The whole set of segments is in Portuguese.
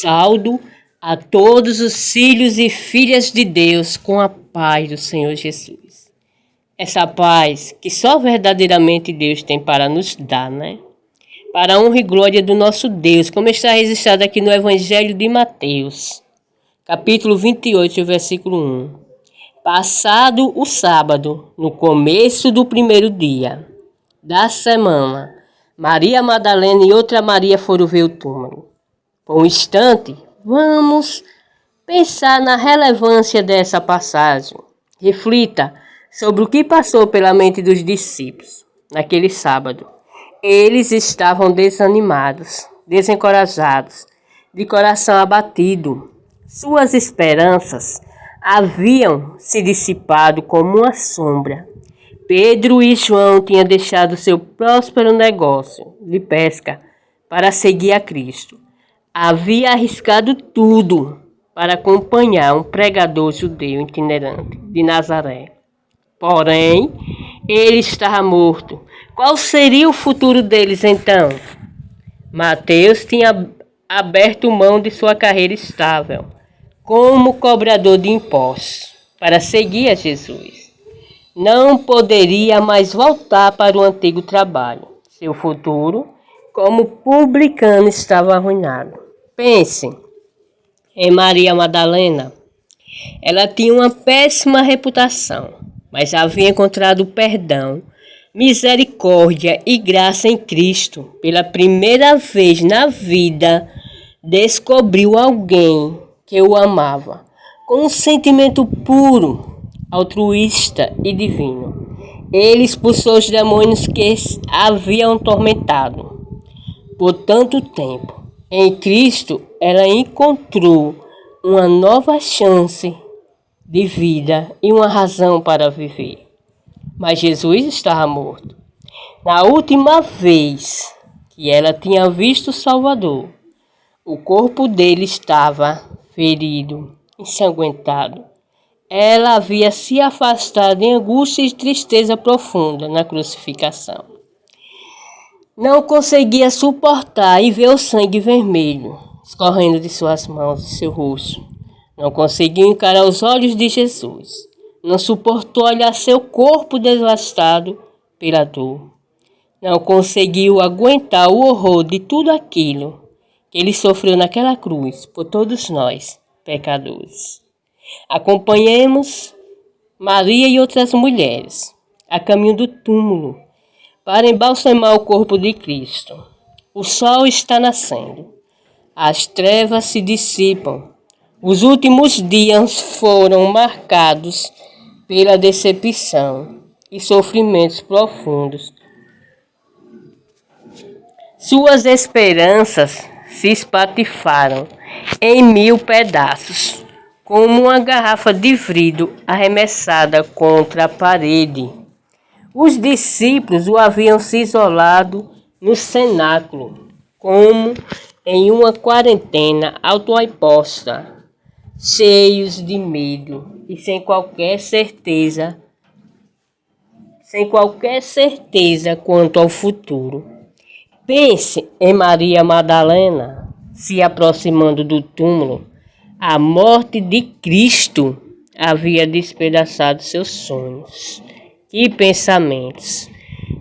Saldo a todos os filhos e filhas de Deus com a paz do Senhor Jesus. Essa paz que só verdadeiramente Deus tem para nos dar, né? Para a honra e glória do nosso Deus, como está registrado aqui no Evangelho de Mateus, capítulo 28, versículo 1. Passado o sábado, no começo do primeiro dia da semana, Maria Madalena e outra Maria foram ver o túmulo. Por um instante, vamos pensar na relevância dessa passagem. Reflita sobre o que passou pela mente dos discípulos naquele sábado. Eles estavam desanimados, desencorajados, de coração abatido. Suas esperanças haviam se dissipado como uma sombra. Pedro e João tinham deixado seu próspero negócio de pesca para seguir a Cristo. Havia arriscado tudo para acompanhar um pregador judeu itinerante de Nazaré. Porém, ele estava morto. Qual seria o futuro deles então? Mateus tinha aberto mão de sua carreira estável como cobrador de impostos para seguir a Jesus. Não poderia mais voltar para o antigo trabalho. Seu futuro como publicano estava arruinado. Pense em Maria Madalena. Ela tinha uma péssima reputação, mas havia encontrado perdão, misericórdia e graça em Cristo. Pela primeira vez na vida, descobriu alguém que o amava, com um sentimento puro, altruísta e divino. Ele expulsou os demônios que haviam atormentado por tanto tempo. Em Cristo, ela encontrou uma nova chance de vida e uma razão para viver. Mas Jesus estava morto. Na última vez que ela tinha visto o Salvador, o corpo dele estava ferido, ensanguentado. Ela havia se afastado em angústia e tristeza profunda na crucificação. Não conseguia suportar e ver o sangue vermelho escorrendo de suas mãos e seu rosto. Não conseguiu encarar os olhos de Jesus. Não suportou olhar seu corpo devastado pela dor. Não conseguiu aguentar o horror de tudo aquilo que ele sofreu naquela cruz por todos nós, pecadores. Acompanhemos Maria e outras mulheres a caminho do túmulo para embalsamar o corpo de Cristo. O sol está nascendo. As trevas se dissipam. Os últimos dias foram marcados pela decepção e sofrimentos profundos. Suas esperanças se espatifaram em 1000 pedaços, como uma garrafa de vidro arremessada contra a parede. Os discípulos o haviam se isolado no cenáculo, como em uma quarentena autoimposta, cheios de medo e sem qualquer certeza quanto ao futuro. Pense em Maria Madalena se aproximando do túmulo. A morte de Cristo havia despedaçado seus sonhos. Que pensamentos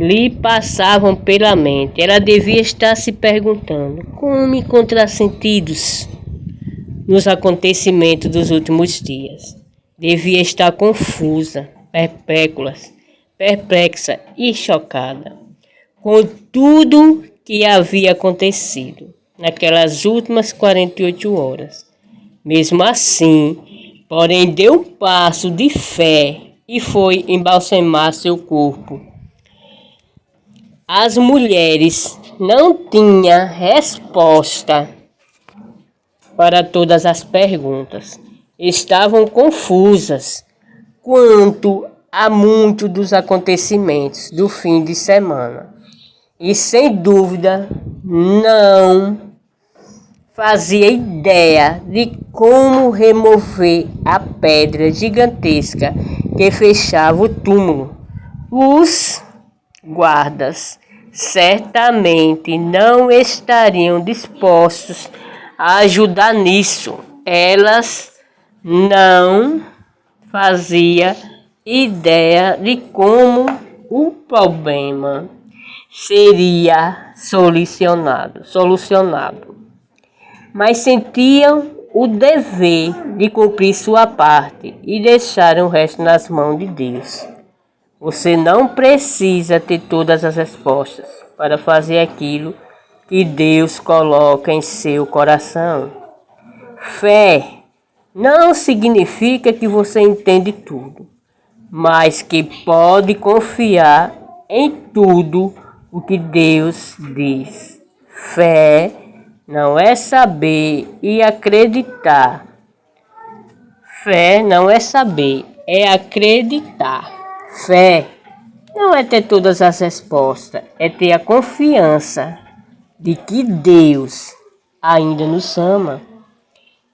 lhe passavam pela mente? Ela devia estar se perguntando como encontrar sentidos nos acontecimentos dos últimos dias. Devia estar confusa, perplexa e chocada com tudo que havia acontecido naquelas últimas 48 horas. Mesmo assim, porém, deu um passo de fé e foi embalsamar seu corpo. As mulheres não tinham resposta para todas as perguntas. Estavam confusas quanto a muitos dos acontecimentos do fim de semana. E sem dúvida não fazia ideia de como remover a pedra gigantesca que fechava o túmulo. Os guardas certamente não estariam dispostos a ajudar nisso. Elas não faziam ideia de como o problema seria solucionado, mas sentiam o dever de cumprir sua parte e deixaram o resto nas mãos de Deus. Você não precisa ter todas as respostas para fazer aquilo que Deus coloca em seu coração. Fé não significa que você entende tudo, mas que pode confiar em tudo o que Deus diz. Fé não é saber e acreditar. Fé não é saber, é acreditar. Fé não é ter todas as respostas, é ter a confiança de que Deus ainda nos ama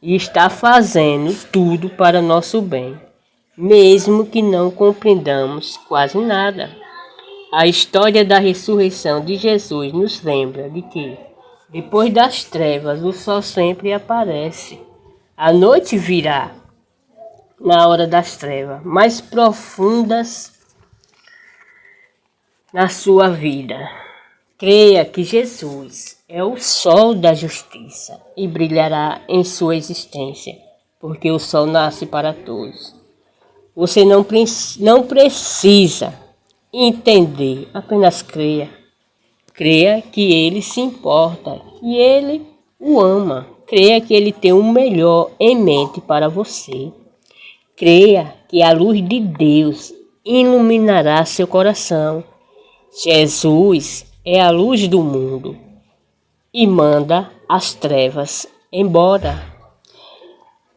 e está fazendo tudo para nosso bem, mesmo que não compreendamos quase nada. A história da ressurreição de Jesus nos lembra de que, depois das trevas, o sol sempre aparece. A noite virá na hora das trevas mais profundas na sua vida. Creia que Jesus é o sol da justiça e brilhará em sua existência, porque o sol nasce para todos. Você não precisa entender, apenas creia. Creia que Ele se importa, que Ele o ama. Creia que Ele tem o melhor em mente para você. Creia que a luz de Deus iluminará seu coração. Jesus é a luz do mundo e manda as trevas embora.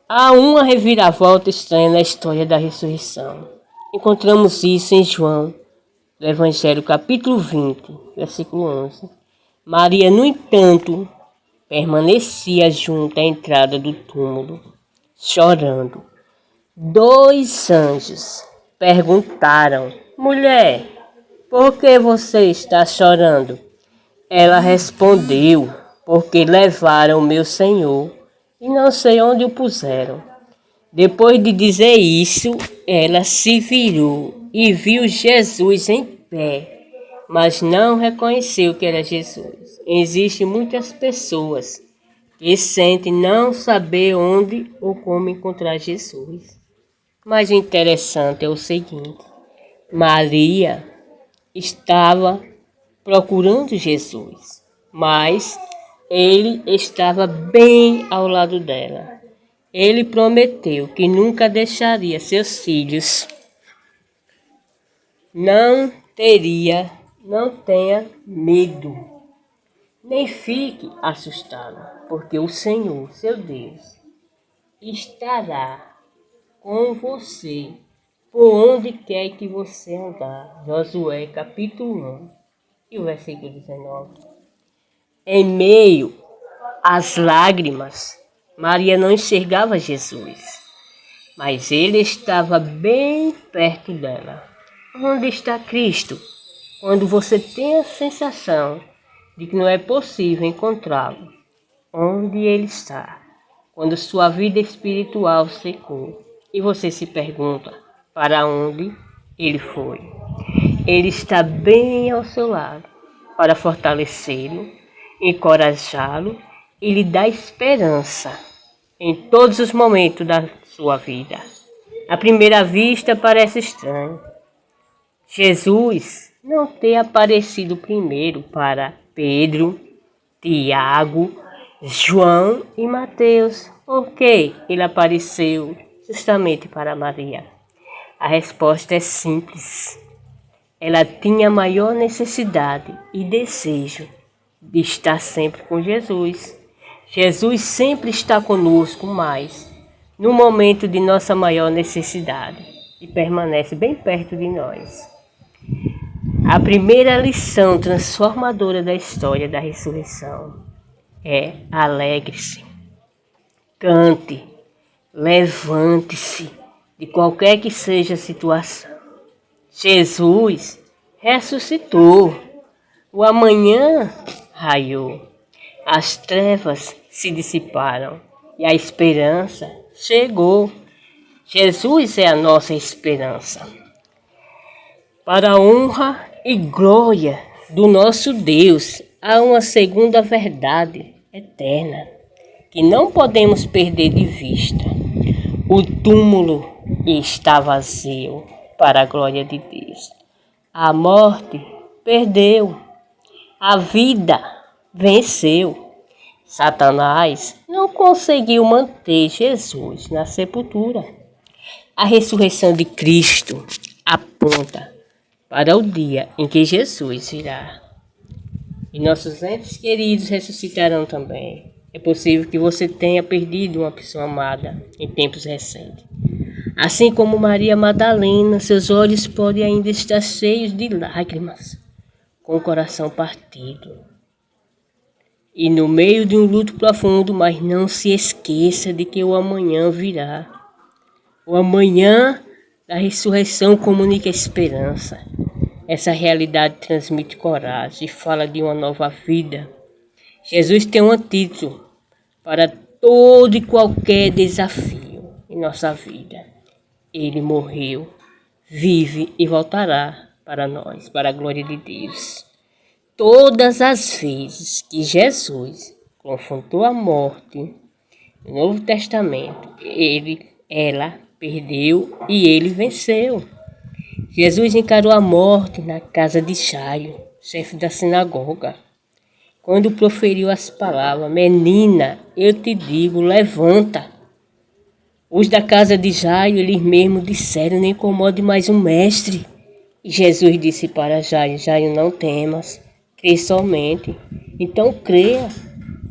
Há uma reviravolta estranha na história da ressurreição. Encontramos isso em João, do Evangelho, capítulo 20, versículo 11. Maria, no entanto, permanecia junto à entrada do túmulo, chorando. 2 anjos perguntaram: Mulher, por que você está chorando? Ela respondeu: Porque levaram o meu Senhor e não sei onde o puseram. Depois de dizer isso, ela se virou e viu Jesus em pé, mas não reconheceu que era Jesus. Existem muitas pessoas que sentem não saber onde ou como encontrar Jesus. Mas o interessante é o seguinte: Maria estava procurando Jesus, mas ele estava bem ao lado dela. Ele prometeu que nunca deixaria seus filhos. Não tenha medo, nem fique assustado, porque o Senhor, seu Deus, estará com você por onde quer que você andar. Josué capítulo 1 e o versículo 19. Em meio às lágrimas, Maria não enxergava Jesus, mas ele estava bem perto dela. Onde está Cristo? Quando você tem a sensação de que não é possível encontrá-lo, onde ele está? Quando sua vida espiritual secou e você se pergunta para onde ele foi. Ele está bem ao seu lado para fortalecê-lo, encorajá-lo e lhe dar esperança em todos os momentos da sua vida. À primeira vista parece estranho Jesus não ter aparecido primeiro para Pedro, Tiago, João e Mateus. Por que ele apareceu justamente para Maria? A resposta é simples. Ela tinha maior necessidade e desejo de estar sempre com Jesus. Jesus sempre está conosco, mas no momento de nossa maior necessidade, e permanece bem perto de nós. A primeira lição transformadora da história da ressurreição é: alegre-se, cante, levante-se de qualquer que seja a situação. Jesus ressuscitou. O amanhã raiou, as trevas se dissiparam e a esperança chegou. Jesus é a nossa esperança. Para a honra e glória do nosso Deus, há uma segunda verdade eterna que não podemos perder de vista. O túmulo está vazio para a glória de Deus. A morte perdeu, a vida venceu. Satanás não conseguiu manter Jesus na sepultura. A ressurreição de Cristo aponta para o dia em que Jesus virá. E nossos entes queridos ressuscitarão também. É possível que você tenha perdido uma pessoa amada em tempos recentes. Assim como Maria Madalena, seus olhos podem ainda estar cheios de lágrimas, com o coração partido. E no meio de um luto profundo, mas não se esqueça de que o amanhã virá. O amanhã da ressurreição comunica esperança. Essa realidade transmite coragem e fala de uma nova vida. Jesus tem um antídoto para todo e qualquer desafio em nossa vida. Ele morreu, vive e voltará para nós, para a glória de Deus. Todas as vezes que Jesus confrontou a morte no Novo Testamento, ela perdeu e ele venceu. Jesus encarou a morte na casa de Jairo, chefe da sinagoga, quando proferiu as palavras: menina, eu te digo, levanta. Os da casa de Jairo, eles mesmos disseram: não incomode mais o mestre. E Jesus disse para Jairo: Jairo, não temas, crê somente. Então creia,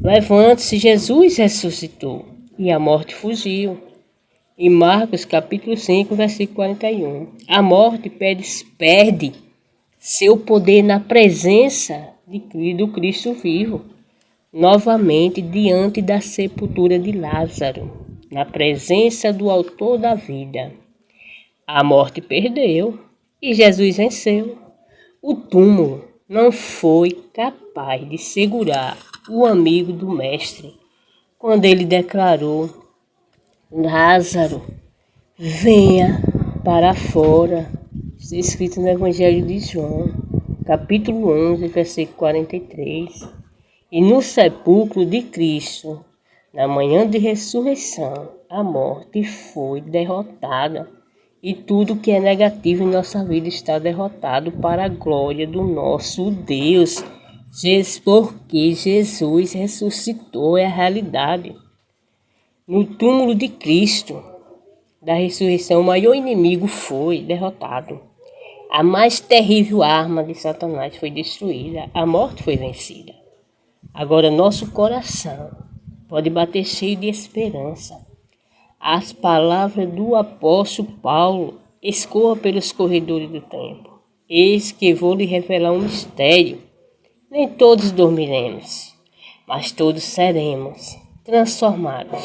levante-se, Jesus ressuscitou e a morte fugiu. Em Marcos capítulo 5, versículo 41. A morte perde seu poder na presença do Cristo vivo, novamente diante da sepultura de Lázaro, na presença do autor da vida. A morte perdeu e Jesus venceu. O túmulo não foi capaz de segurar o amigo do mestre quando ele declarou: Lázaro, venha para fora. Está escrito no Evangelho de João, capítulo 11, versículo 43. E no sepulcro de Cristo, na manhã de ressurreição, a morte foi derrotada. E tudo que é negativo em nossa vida está derrotado para a glória do nosso Deus. Porque Jesus ressuscitou, é a realidade. No túmulo de Cristo, da ressurreição, o maior inimigo foi derrotado. A mais terrível arma de Satanás foi destruída. A morte foi vencida. Agora nosso coração pode bater cheio de esperança. As palavras do apóstolo Paulo escoam pelos corredores do templo. Eis que vou lhe revelar um mistério. Nem todos dormiremos, mas todos seremos transformados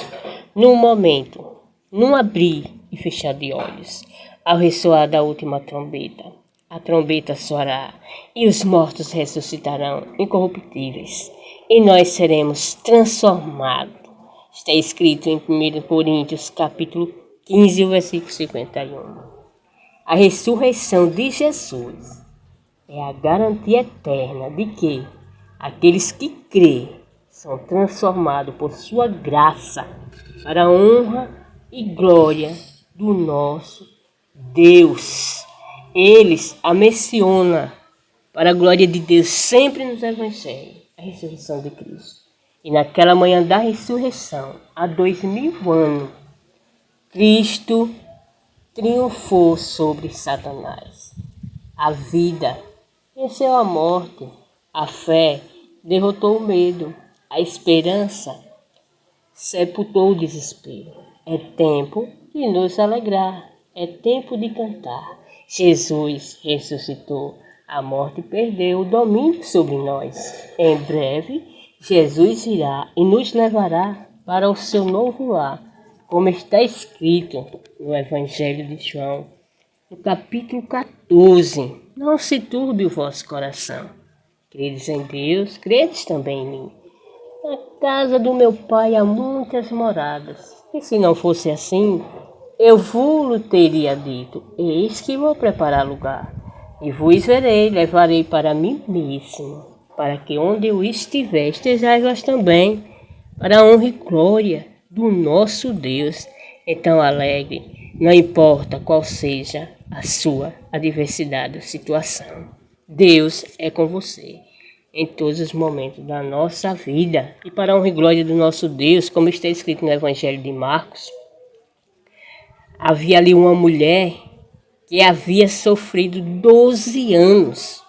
num momento, num abrir e fechar de olhos, ao ressoar da última trombeta. A trombeta soará e os mortos ressuscitarão incorruptíveis e nós seremos transformados. Está escrito em 1 Coríntios capítulo 15, versículo 51. A ressurreição de Jesus é a garantia eterna de que aqueles que crêem são transformados por sua graça para a honra e glória do nosso Deus. Eles a mencionam para a glória de Deus sempre nos evangelhos, a ressurreição de Cristo. E naquela manhã da ressurreição, há 2000 anos, Cristo triunfou sobre Satanás. A vida venceu a morte, a fé derrotou o medo, a esperança sepultou o desespero. É tempo de nos alegrar, é tempo de cantar. Jesus ressuscitou, a morte perdeu o domínio sobre nós. Em breve, Jesus virá e nos levará para o seu novo lar, como está escrito no Evangelho de João, no capítulo 14. Não se turbe o vosso coração. Credes em Deus, credes também em mim. Na casa do meu pai há muitas moradas. E se não fosse assim, eu vos teria dito, eis que vou preparar lugar. E vos verei, levarei para mim mesmo, para que onde eu estiver, estejais vós também, para a honra e glória do nosso Deus. Então alegre, não importa qual seja a sua adversidade ou situação. Deus é com você em todos os momentos da nossa vida. E para a honra e glória do nosso Deus, como está escrito no Evangelho de Marcos, havia ali uma mulher que havia sofrido 12 anos.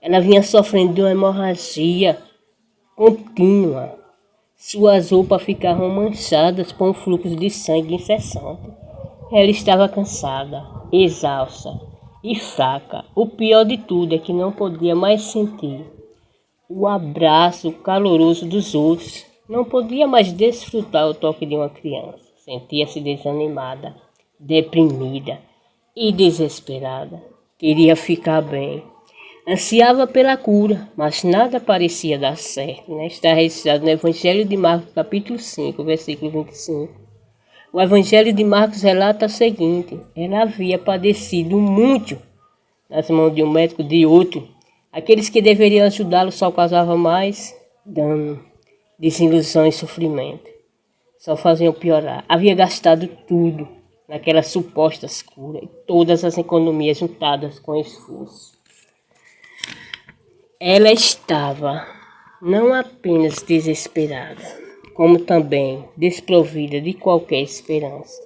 Ela vinha sofrendo de uma hemorragia contínua. Suas roupas ficavam manchadas por um fluxo de sangue incessante. Ela estava cansada, exausta e fraca. O pior de tudo é que não podia mais sentir o abraço caloroso dos outros. Não podia mais desfrutar o toque de uma criança. Sentia-se desanimada, deprimida e desesperada. Queria ficar bem. Ansiava pela cura, mas nada parecia dar certo. Está registrado no Evangelho de Marcos, capítulo 5, versículo 25. O Evangelho de Marcos relata o seguinte: ela havia padecido muito nas mãos de um médico, de outro. Aqueles que deveriam ajudá-lo só causavam mais dano, desilusão e sofrimento. Só faziam piorar. Havia gastado tudo naquela suposta cura e todas as economias juntadas com esforço. Ela estava não apenas desesperada, como também desprovida de qualquer esperança.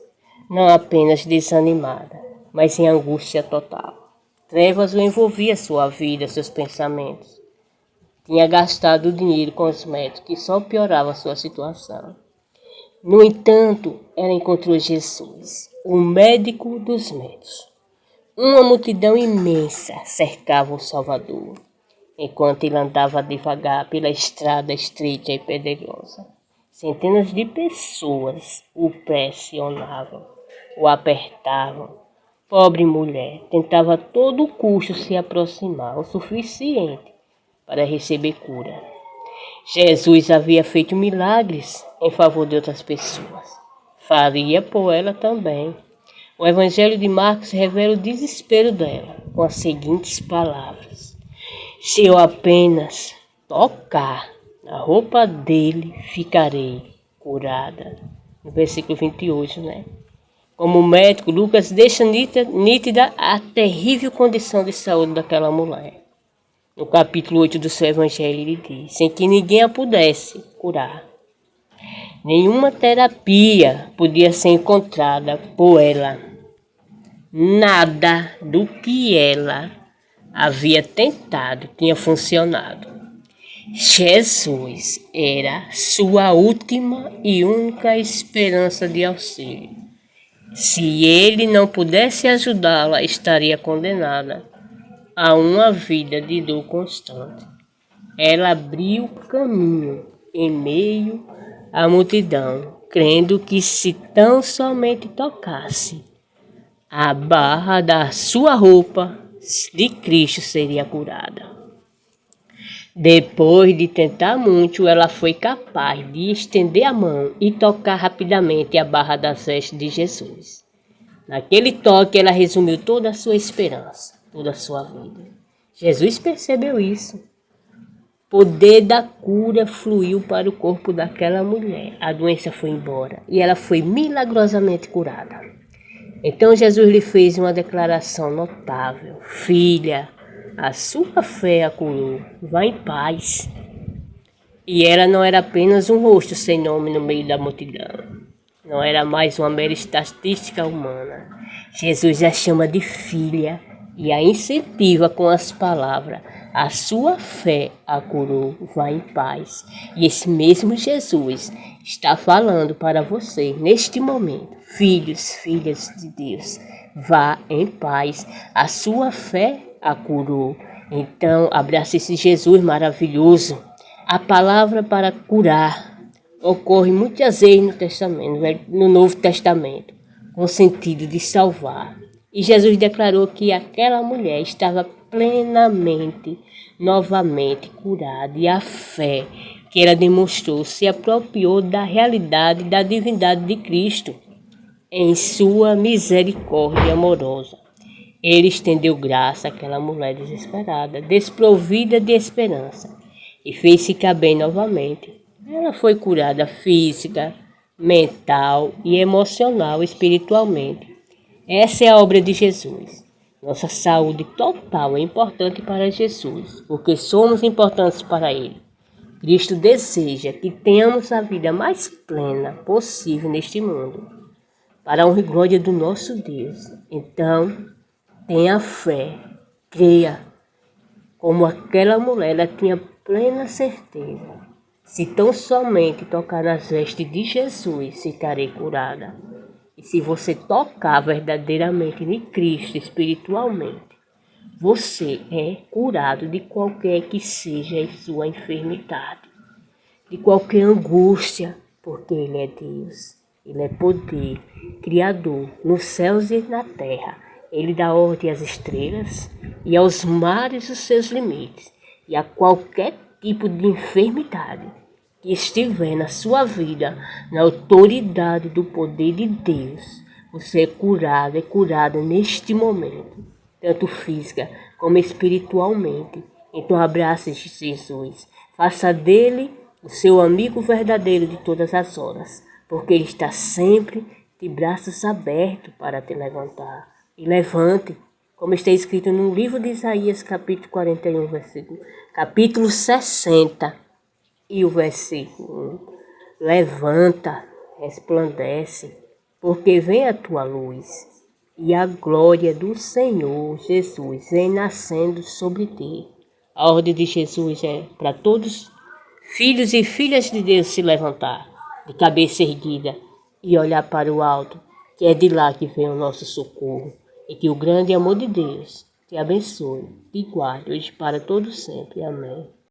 Não apenas desanimada, mas em angústia total. Trevas o envolvia sua vida, seus pensamentos. Tinha gastado o dinheiro com os médicos, que só piorava sua situação. No entanto, ela encontrou Jesus, o médico dos médicos. Uma multidão imensa cercava o Salvador, enquanto ele andava devagar pela estrada estreita e pedregosa. Centenas de pessoas o pressionavam, o apertavam. Pobre mulher tentava a todo custo se aproximar o suficiente para receber cura. Jesus havia feito milagres em favor de outras pessoas. Faria por ela também. O Evangelho de Marcos revela o desespero dela com as seguintes palavras: se eu apenas tocar na roupa dele, ficarei curada. No versículo 28, Como médico, Lucas deixa nítida a terrível condição de saúde daquela mulher. No capítulo 8 do seu evangelho, ele diz: sem que ninguém a pudesse curar. Nenhuma terapia podia ser encontrada por ela. Nada do que ela havia tentado tinha funcionado. Jesus era sua última e única esperança de auxílio. Se ele não pudesse ajudá-la, estaria condenada a uma vida de dor constante. Ela abriu caminho em meio à multidão, crendo que se tão somente tocasse a barra da sua roupa de Cristo seria curada. Depois de tentar muito, ela foi capaz de estender a mão e tocar rapidamente a barra das vestes de Jesus. Naquele toque, ela resumiu toda a sua esperança, toda a sua vida. Jesus percebeu isso. O poder da cura fluiu para o corpo daquela mulher. A doença foi embora e ela foi milagrosamente curada. Então Jesus lhe fez uma declaração notável: filha, a sua fé a curou, vá em paz. E ela não era apenas um rosto sem nome no meio da multidão. Não era mais uma mera estatística humana. Jesus a chama de filha e a incentiva com as palavras: a sua fé a curou, vá em paz. E esse mesmo Jesus está falando para você neste momento: filhos, filhas de Deus, vá em paz, a sua fé a curou. Então, abraça esse Jesus maravilhoso. A palavra para curar ocorre muitas vezes no Novo Testamento, com o sentido de salvar. E Jesus declarou que aquela mulher estava plenamente, novamente curada, e a fé que ela demonstrou se apropriou da realidade da divindade de Cristo em sua misericórdia amorosa. Ele estendeu graça àquela mulher desesperada, desprovida de esperança, e fez ficar bem novamente. Ela foi curada física, mental e emocional, espiritualmente. Essa é a obra de Jesus. Nossa saúde total é importante para Jesus, porque somos importantes para Ele. Cristo deseja que tenhamos a vida mais plena possível neste mundo, para a honra e glória do nosso Deus. Então, tenha fé, creia, como aquela mulher, ela tinha plena certeza. Se tão somente tocar nas vestes de Jesus, ficarei curada. E se você tocar verdadeiramente em Cristo espiritualmente, você é curado de qualquer que seja a sua enfermidade, de qualquer angústia, porque Ele é Deus, Ele é poder, Criador, nos céus e na terra. Ele dá ordem às estrelas e aos mares os seus limites, e a qualquer tipo de enfermidade que estiver na sua vida, na autoridade do poder de Deus, você é curada neste momento, tanto física como espiritualmente. Então abrace Jesus, faça dele o seu amigo verdadeiro de todas as horas, porque ele está sempre de braços abertos para te levantar. E levante, como está escrito no livro de Isaías, capítulo 41, capítulo 60, e o versículo 1. Levanta, resplandece, porque vem a tua luz, e a glória do Senhor Jesus vem nascendo sobre ti. A ordem de Jesus é para todos filhos e filhas de Deus se levantar, de cabeça erguida, e olhar para o alto, que é de lá que vem o nosso socorro, e que o grande amor de Deus te abençoe, te guarde hoje para todo sempre. Amém.